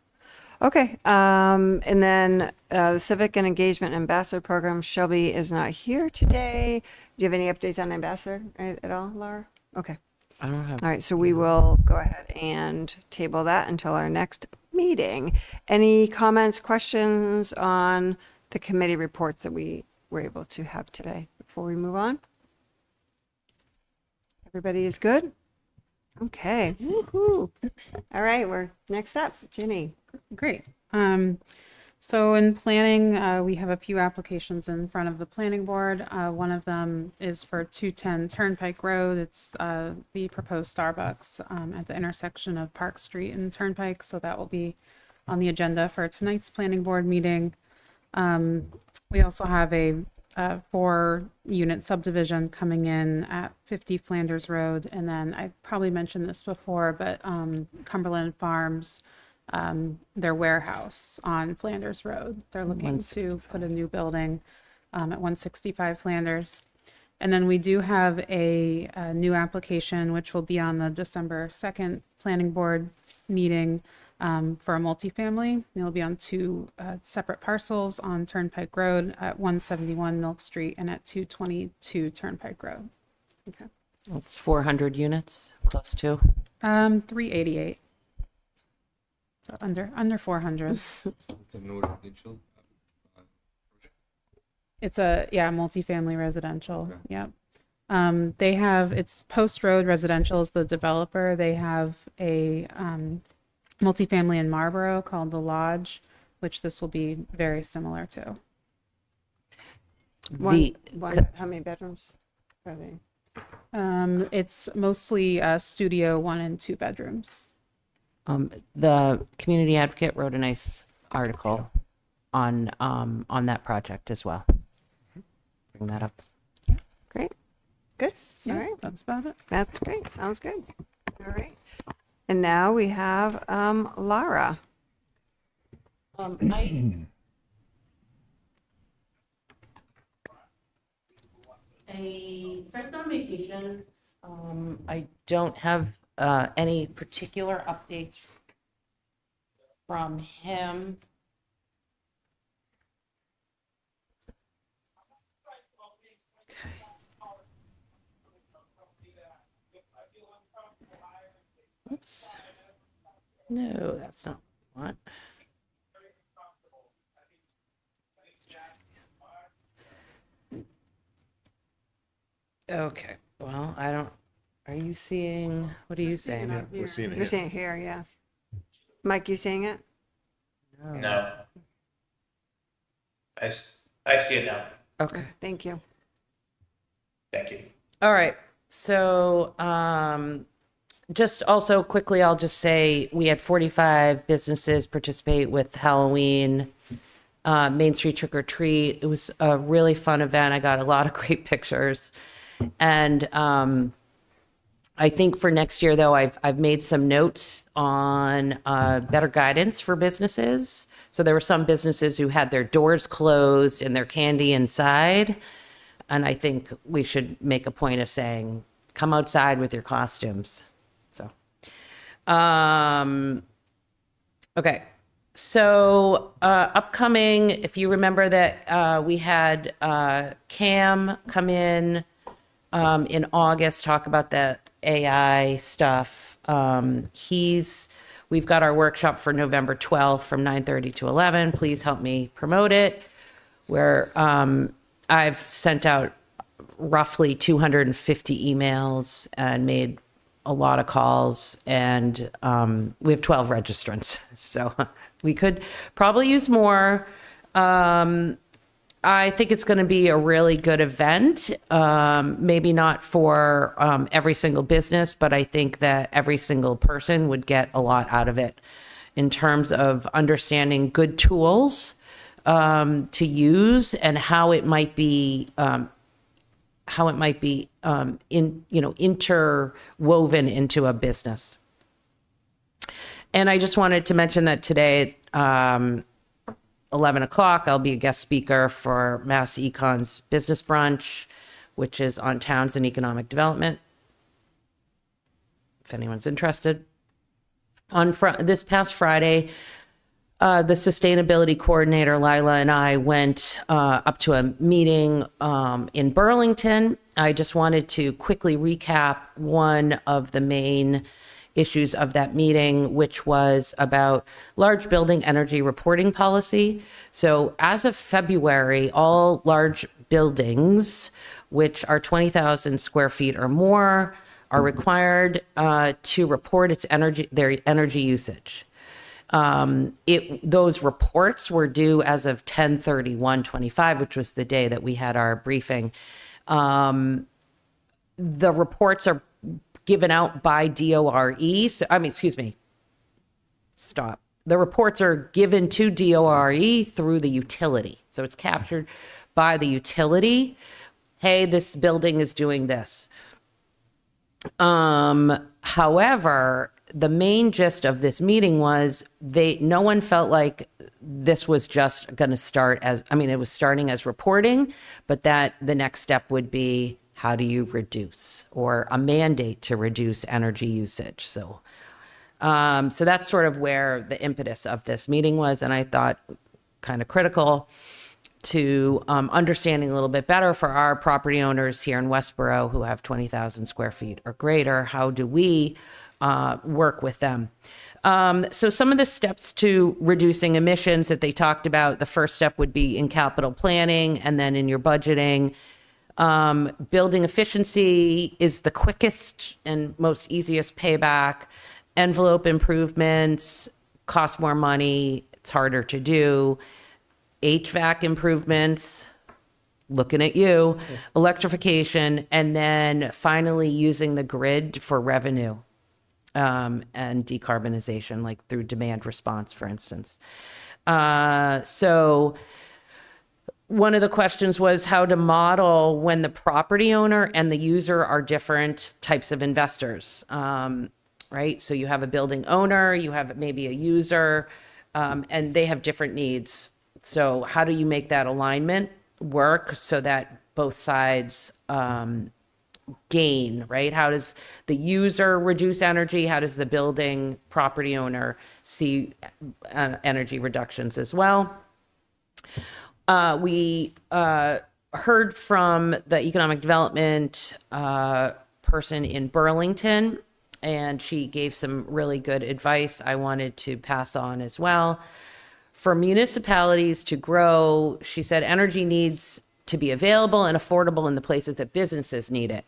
Okay. And then the Civic and Engagement Ambassador Program, Shelby is not here today. Do you have any updates on Ambassador at all, Laura? Okay. I don't have. All right. So we will go ahead and table that until our next meeting. Any comments, questions on the committee reports that we were able to have today before we move on? Everybody is good? Okay. Woo-hoo. All right. We're next up, Ginny. Great. So in planning, we have a few applications in front of the planning board. One of them is for 210 Turnpike Road. It's the proposed Starbucks at the intersection of Park Street and Turnpike. So that will be on the agenda for tonight's planning board meeting. We also have a 4-unit subdivision coming in at 50 Flanders Road. And then I probably mentioned this before, but Cumberland Farms, their warehouse on Flanders Road. They're looking to put a new building at 165 Flanders. And then we do have a new application, which will be on the December 2nd planning board meeting for a multifamily. It'll be on 2 separate parcels on Turnpike Road at 171 Milk Street and at 222 Turnpike Road. Okay. It's 400 units, close to. 388. So under 400. It's a no residential. It's a multifamily residential. Okay. Yep. They have, it's Post Road Residential is the developer. They have a multifamily in Marlborough called The Lodge, which this will be very similar to. How many bedrooms are they? It's mostly studio 1 and 2 bedrooms. The community advocate wrote a nice article on that project as well. Bring that up. Great. Good. Yeah, All right. that's about it. That's great. Sounds good. All right. And now we have Lara. A friend on vacation. I don't have any particular updates from him. Okay. Oops. No, that's not what. Okay. Well, I don't. Are you seeing? What are you saying? We're seeing it You're here. seeing it here, yeah. Mike, you seeing it? No. I see it now. Okay. Thank you. Thank you. All right. So, just also quickly, I'll just say we had 45 businesses participate with Halloween, Main Street Trick or Treat. It was a really fun event. I got a lot of great pictures. And I think for next year, though, I've made some notes on better guidance for businesses. So there were some businesses who had their doors closed and their candy inside. And I think we should make a point of saying, come outside with your costumes. So, okay. So upcoming, if you remember that we had Cam come in August, talk about the AI stuff. We've got our workshop for November 12th from 9:30 to 11. Please help me promote it, where I've sent out roughly 250 emails and made a lot of calls, and we have 12 registrants, so we could probably use more. I think it's going to be a really good event. Maybe not for every single business, but I think that every single person would get a lot out of it in terms of understanding good tools to use and how it might be interwoven into a business. And I just wanted to mention that today, 11 o'clock, I'll be a guest speaker for Mass Econ's Business Brunch, which is on towns and economic development, if anyone's interested. On this past Friday, the sustainability coordinator, Lila, and I went up to a meeting in Burlington. I just wanted to quickly recap one of the main issues of that meeting, which was about large building energy reporting policy. So as of February, all large buildings, which are 20,000 square feet or more, are required to report their energy usage. Those reports were due as of 10/31/25, which was the day that we had our briefing. The reports are given out by DORE. The reports are given to DORE through the utility. So it's captured by the utility. Hey, this building is doing this. However, the main gist of this meeting was no one felt like this was just going to start it was starting as reporting, but that the next step would be, how do you reduce, or a mandate to reduce energy usage? So that's sort of where the impetus of this meeting was. And I thought kind of critical to understanding a little bit better for our property owners here in Westborough who have 20,000 square feet or greater. How do we work with them? So some of the steps to reducing emissions that they talked about, the first step would be in capital planning and then in your budgeting. Building efficiency is the quickest and most easiest payback. Envelope improvements cost more money. It's harder to do. HVAC improvements, looking at you, electrification, and then finally using the grid for revenue and decarbonization, like through demand response, for instance. So one of the questions was how to model when the property owner and the user are different types of investors, right? So you have a building owner, you have maybe a user, and they have different needs. So how do you make that alignment work so that both sides gain, right? How does the user reduce energy? How does the building property owner see energy reductions as well? We heard from the economic development person in Burlington, and she gave some really good advice I wanted to pass on as well. For municipalities to grow, she said energy needs to be available and affordable in the places that businesses need it.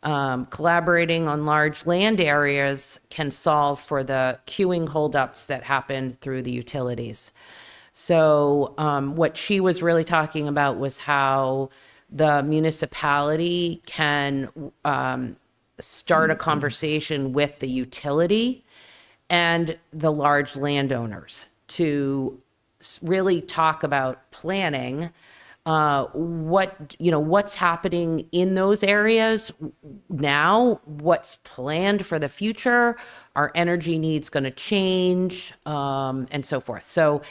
Collaborating on large land areas can solve for the queuing holdups that happen through the utilities. So what she was really talking about was how the municipality can start a conversation with the utility and the large landowners to really talk about planning, what's happening in those areas now, what's planned for the future, are energy needs going to change, and so forth. So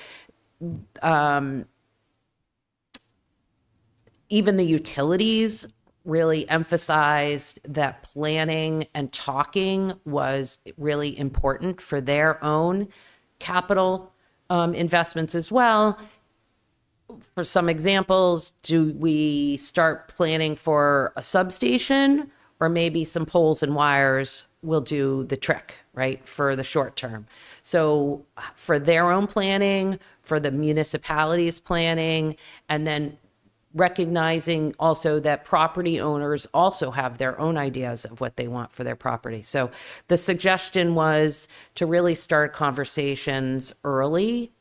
even the utilities really emphasized that planning and talking was really important for their own capital investments as well. For some examples, do we start planning for a substation or maybe some poles and wires will do the trick, right, for the short term. So for their own planning, for the municipality's planning, and then recognizing also that property owners also have their own ideas of what they want for their property. So the suggestion was to really start conversations early,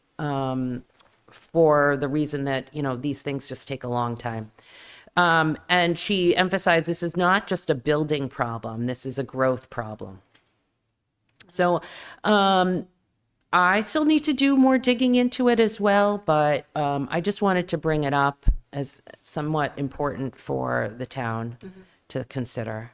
for the reason that, these things just take a long time. And she emphasized this is not just a building problem, this is a growth problem. So I still need to do more digging into it as well, but I just wanted to bring it up as somewhat important for the town to consider.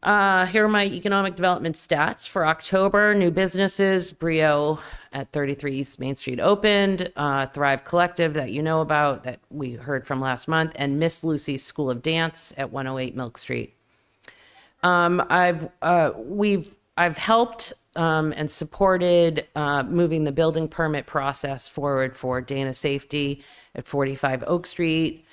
Here are my economic development stats for October. New businesses, Brio at 33 East Main Street opened, Thrive Collective that you know about, that we heard from last month, and Miss Lucy's School of Dance at 108 Milk Street. I've helped and supported moving the building permit process forward for Dana Safety at 45 Oak Street.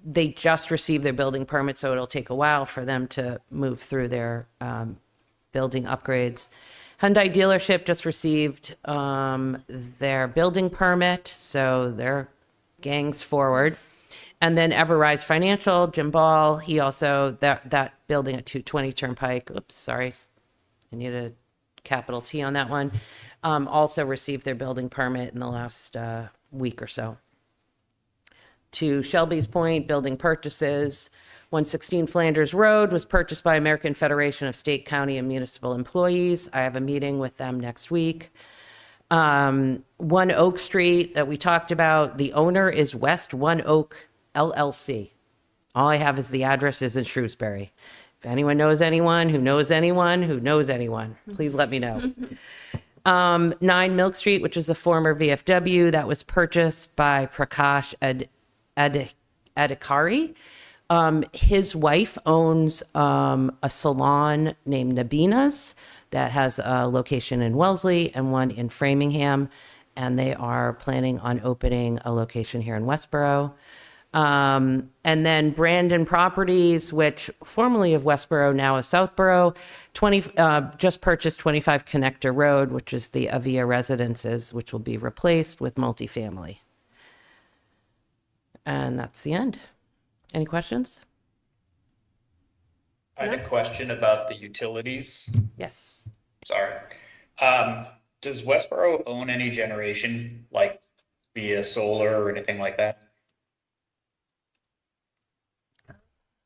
They just received their building permit, so it'll take a while for them to move through their building upgrades. Hyundai dealership just received their building permit, so their gang's forward. And then Everrise Financial, Jim Ball, he also, that building at 220 Turnpike, oops, sorry, I need a capital T on that one, also received their building permit in the last week or so. To Shelby's point, building purchases, 116 Flanders Road was purchased by American Federation of State, County, and Municipal Employees. I have a meeting with them next week. 1 Oak Street that we talked about, the owner is West 1 Oak LLC. All I have is the address is in Shrewsbury. If anyone knows anyone who knows anyone who knows anyone, please let me know. 9 Milk Street, which is a former VFW that was purchased by Prakash Adhikari. His wife owns a salon named Nabina's that has a location in Wellesley and one in Framingham, and they are planning on opening a location here in Westborough. And then Brandon Properties, which formerly of Westborough, now is Southborough, just purchased 25 Connector Road, which is the Avia Residences, which will be replaced with multifamily. And that's the end. Any questions? I had a question about the utilities. Yes. Sorry. Does Westborough own any generation, like via solar or anything like that?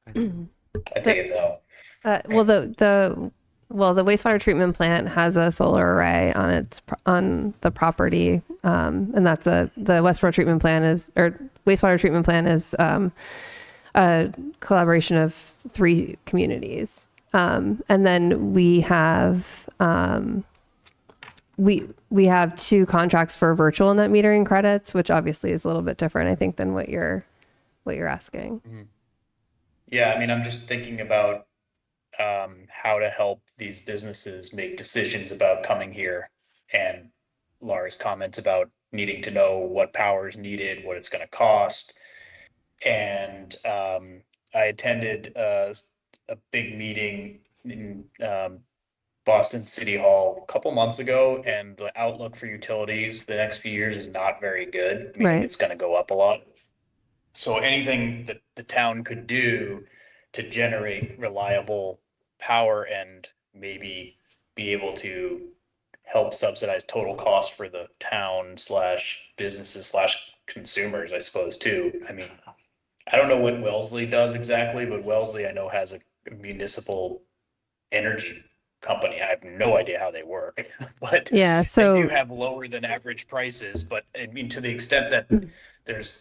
I take it no. Well, the wastewater treatment plant has a solar array on the property, and that's the wastewater treatment plant is a collaboration of 3 communities, and then we have 2 contracts for virtual net metering credits, which obviously is a little bit different, I think, than what you're asking. Mm-hmm. Yeah, I mean, I'm just thinking about how to help these businesses make decisions about coming here, and Laura's comments about needing to know what power is needed, what it's going to cost. And I attended a big meeting in Boston City Hall a couple months ago, and the outlook for utilities the next few years is not very good. Meaning it's going to go up a lot. So anything that the town could do to generate reliable power and maybe be able to help subsidize total cost for the town / businesses / consumers, I suppose, too. I mean, I don't know what Wellesley does exactly, but Wellesley I know has a municipal energy company. I have no idea how they work, but Yeah, so they do have lower than average prices. But I mean, to the extent that there's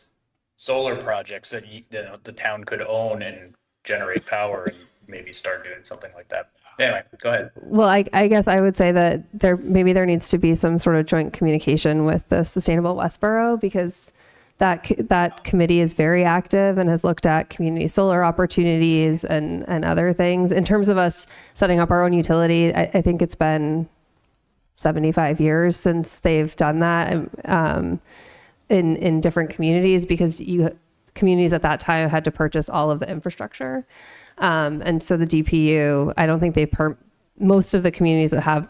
solar projects that the town could own and generate power and maybe start doing something like that. Anyway, go ahead. Well, I guess I would say that there needs to be some sort of joint communication with the Sustainable Westborough, because that committee is very active and has looked at community solar opportunities and other things. In terms of us setting up our own utility, I think it's been 75 years since they've done that in different communities, because communities at that time had to purchase all of the infrastructure. And so the DPU, I don't think most of the communities that have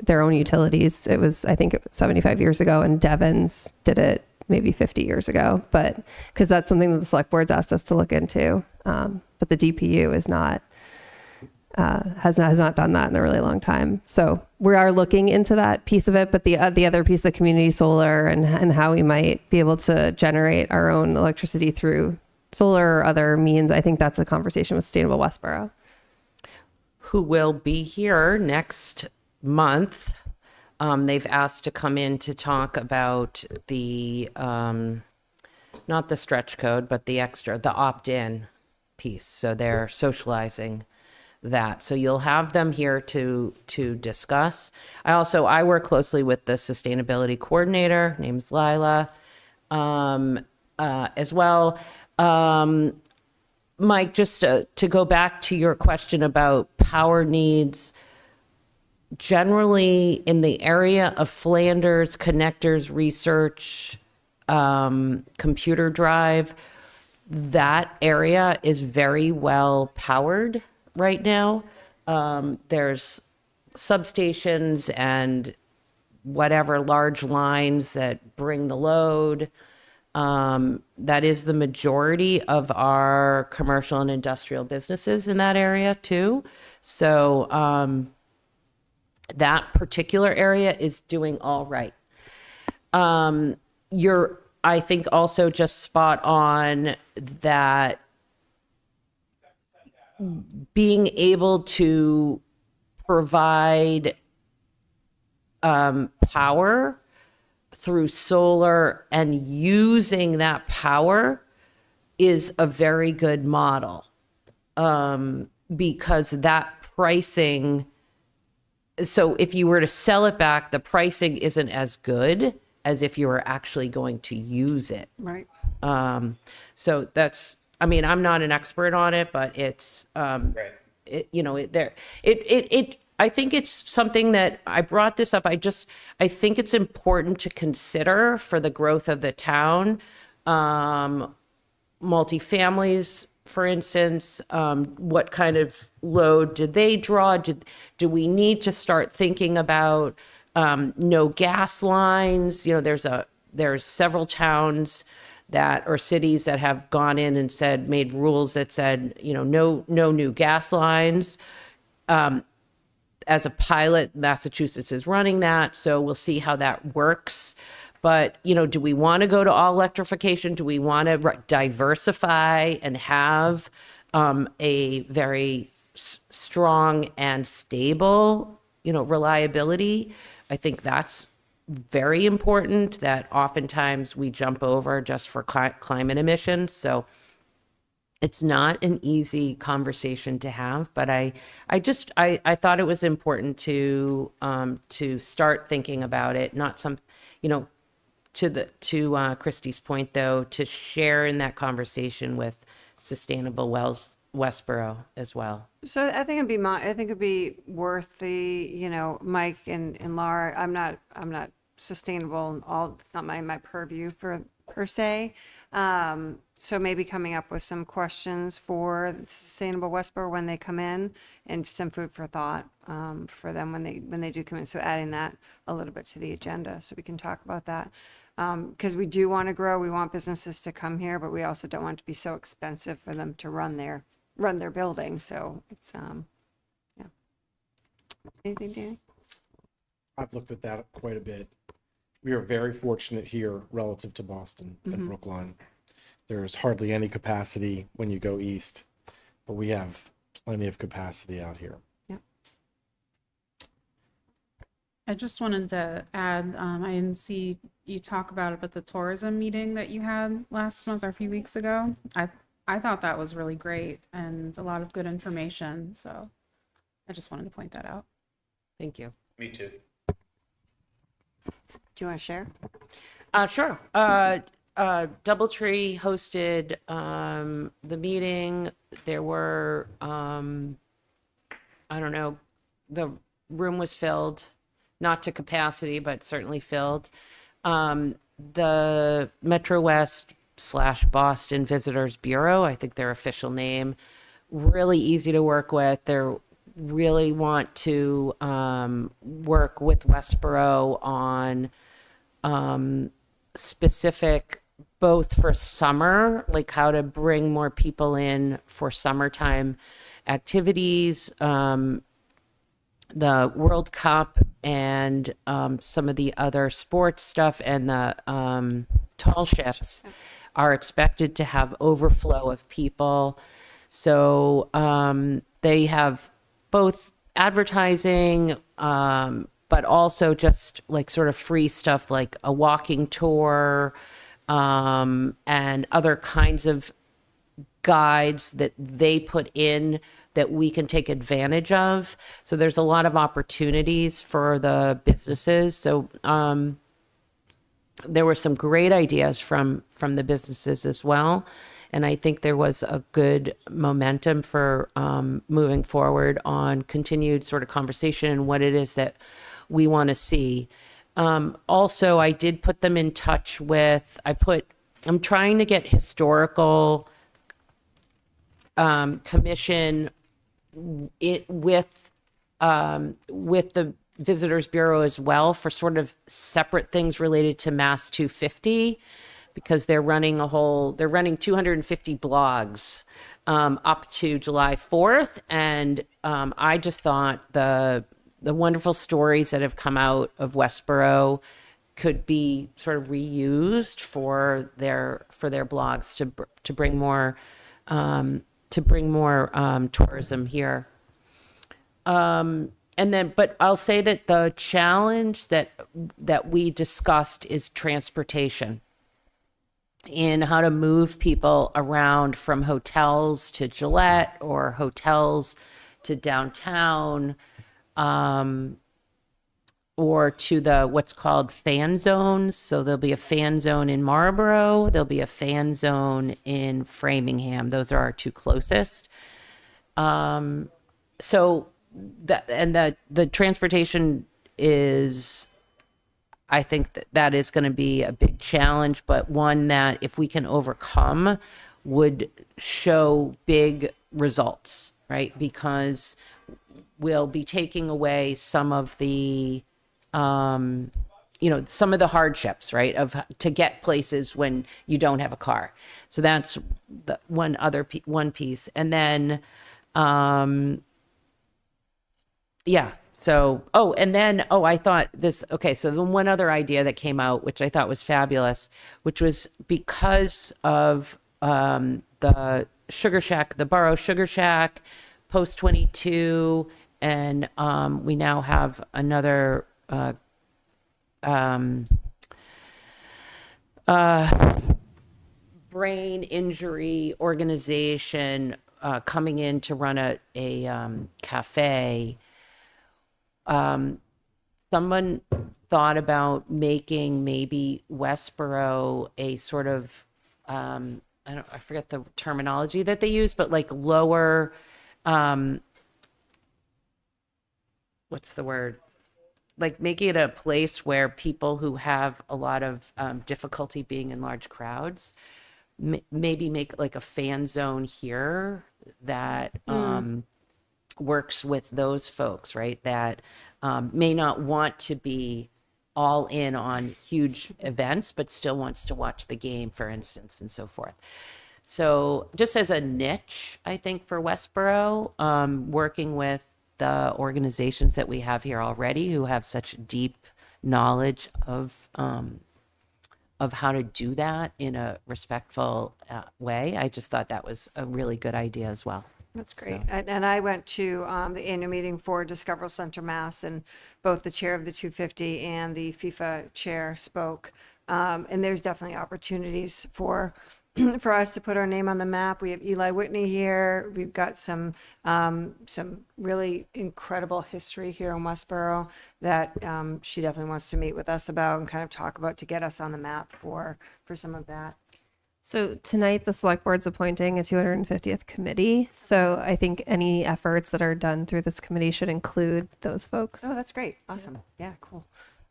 their own utilities, I think it was 75 years ago, and Devon's did it maybe 50 years ago, but because that's something that the select board's asked us to look into. But the DPU is not, has not done that in a really long time. So we are looking into that piece of it, but the other piece, the community solar and how we might be able to generate our own electricity through solar or other means, I think that's a conversation with Sustainable Westborough. Who will be here next month. They've asked to come in to talk about the, not the stretch code, but the opt-in piece. So they're socializing that. So you'll have them here to discuss. I work closely with the sustainability coordinator, name's Lila, as well. Mike, just to go back to your question about power needs, generally in the area of Flanders, connectors, research, computer drive, that area is very well powered right now. There's substations and whatever large lines that bring the load. That is the majority of our commercial and industrial businesses in that area too. So that particular area is doing all right. You're, I think, also just spot on that being able to provide power through solar and using that power is a very good model, because that pricing, so if you were to sell it back, the pricing isn't as good as if you were actually going to use it. Right. So that's, I mean, I'm not an expert on it, but it's, Right. I think it's something that I brought this up. I think it's important to consider for the growth of the town. Multifamilies, for instance, what kind of load do they draw? Do we need to start thinking about no gas lines? You know, there's several towns or cities that have gone in and made rules that said, you know, no new gas lines. As a pilot, Massachusetts is running that, so we'll see how that works. But, you know, do we want to go to all electrification? Do we want to diversify and have a very strong and stable, you know, reliability? I think that's very important, that oftentimes we jump over just for climate emissions. So it's not an easy conversation to have, but I thought it was important to start thinking about it. Not some, you know, to Christie's point though, to share in that conversation with Sustainable Westborough as well. So I think it'd be worth the, you know, Mike and Laura. I'm not sustainable. It's not my purview per se. So maybe coming up with some questions for Sustainable Westborough when they come in, and some food for thought for them when they do come in. So adding that a little bit to the agenda so we can talk about that. Because we do want to grow. We want businesses to come here, but we also don't want it to be so expensive for them to run their building. So it's yeah. Anything, Danny? I've looked at that quite a bit. We are very fortunate here relative to Boston and Brookline. There's hardly any capacity when you go east, but we have plenty of capacity out here. Yep. I just wanted to add, I didn't see you talk about it, but the tourism meeting that you had last month or a few weeks ago, I thought that was really great and a lot of good information. So I just wanted to point that out. Thank you. Me too. Do you want to share? Sure. Doubletree hosted the meeting. There were, I don't know, the room was filled, not to capacity, but certainly filled. The Metro West / Boston Visitors Bureau, I think their official name, really easy to work with. They're really want to work with Westborough on specific, both for summer, like how to bring more people in for summertime activities, the World Cup and some of the other sports stuff, and the tall ships are expected to have overflow of people. So they have both advertising, but also just like sort of free stuff like a walking tour and other kinds of guides that they put in that we can take advantage of. So there's a lot of opportunities for the businesses. So there were some great ideas from the businesses as well. And I think there was a good momentum for moving forward on continued sort of conversation and what it is that we want to see. Also, I did put them in touch with, I'm trying to get historical commission with the Visitors Bureau as well for sort of separate things related to Mass 250, because they're running 250 blogs up to July 4th. And I just thought the wonderful stories that have come out of Westborough could be sort of reused for their blogs to bring more tourism here. But I'll say that the challenge that we discussed is transportation, in how to move people around from hotels to Gillette or hotels to downtown, or to the what's called fan zones. So there'll be a fan zone in Marlborough, there'll be a fan zone in Framingham. Those are our two closest. So the transportation is, I think that is going to be a big challenge, but one that if we can overcome would show big results, right? Because we'll be taking away some of the some of the hardships, right, to get places when you don't have a car. So that's the one piece. And then I thought this, okay, so the one other idea that came out, which I thought was fabulous, which was because of the Sugar Shack, the Borough Sugar Shack, Post 22, and we now have another brain injury organization coming in to run a cafe. Someone thought about making maybe Westborough a sort of, I forget the terminology that they use, but like lower, what's the word? Like making it a place where people who have a lot of difficulty being in large crowds, maybe make like a fan zone here that works with those folks, right? That may not want to be all in on huge events, but still wants to watch the game, for instance, and so forth. So just as a niche, I think for Westborough, working with the organizations that we have here already who have such deep knowledge of how to do that in a respectful way, I just thought that was a really good idea as well. That's great. And I went to the annual meeting for Discovery Center Mass, and both the chair of the 250 and the FIFA chair spoke. And there's definitely opportunities for us to put our name on the map. We have Eli Whitney here. We've got some really incredible history here in Westborough that she definitely wants to meet with us about and kind of talk about to get us on the map for some of that. So tonight, the select board's appointing a 250th committee. So I think any efforts that are done through this committee should include those folks. Oh, that's great. Awesome. Yeah, cool.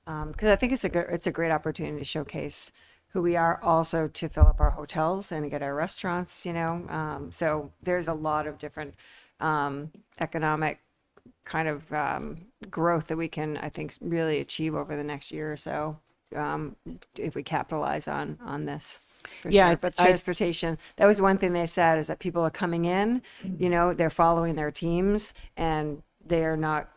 Because I think it's a great opportunity to showcase who we are, also to fill up our hotels and get our restaurants, you know. So there's a lot of different economic kind of growth that we can, I think, really achieve over the next year or so, if we capitalize on this. For Yeah, sure. But transportation, that was one thing they said, is that people are coming in, you know, they're following their teams, and they're not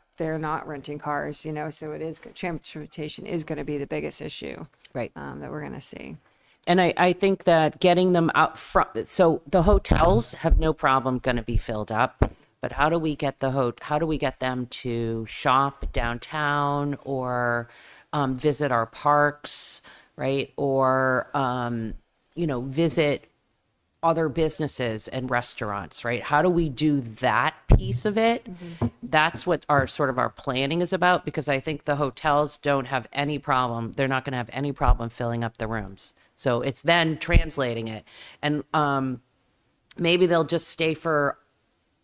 renting cars, you know, so transportation is going to be the biggest issue, Right. that we're going to see. And I think that getting them out front, so the hotels have no problem going to be filled up, but how do we get how do we get them to shop downtown or visit our parks, right? Or, you know, visit other businesses and restaurants, right? How do we do that piece of it? That's what our planning is about, because I think the hotels don't have any problem. They're not going to have any problem filling up the rooms. So it's then translating it. And maybe they'll just stay for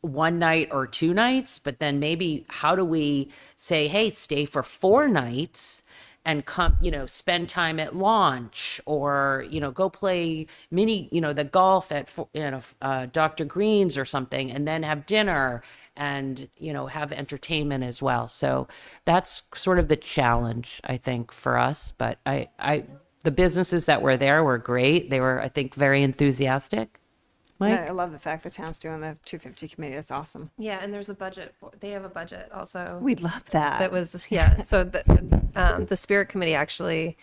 one night or 2 nights, but then maybe how do we say, hey, stay for 4 nights and come, you know, spend time at launch, or, you know, go play the golf at, Dr. Green's or something, and then have dinner and, you know, have entertainment as well. So that's sort of the challenge, I think, for us. But the businesses that were there were great. They were, I think, very enthusiastic. Mike? I love the fact the town's doing the 250 committee. That's awesome. Yeah, and there's a budget. They have a budget also. We'd love that. That was, yeah. So the Spirit Committee actually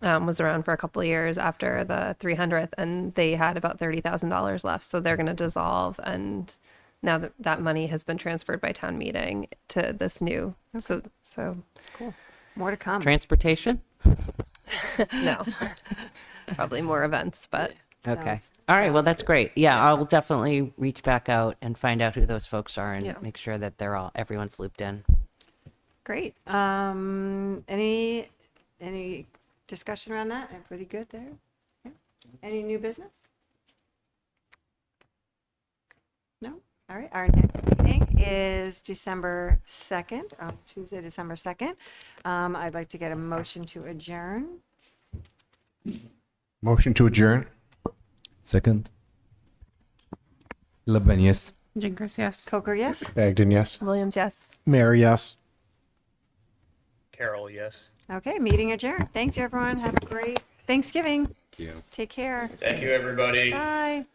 was around for a couple of years after the 300th, and they had about $30,000 left. So they're going to dissolve, and now that money has been transferred by town meeting to this new. So cool. More to come. Transportation? no, probably more events, but. Okay. All right. Well, that's great. Yeah, I'll definitely reach back out and find out who those folks are and Yeah. make sure that everyone's looped in. Great. Any discussion around that? Everybody good there? Yeah. Any new business? No? All right. Our next meeting is December 2nd, Tuesday, December 2nd. I'd like to get a motion to adjourn. Motion to adjourn? Second. Leban, yes. Jinkers, yes. Coker, yes? Bagden, yes. Williams, yes. Mary, yes. Carol, yes. Okay, meeting adjourned. Thanks, everyone. Have a great Thanksgiving. Yeah. Take care. Thank you, everybody. Bye.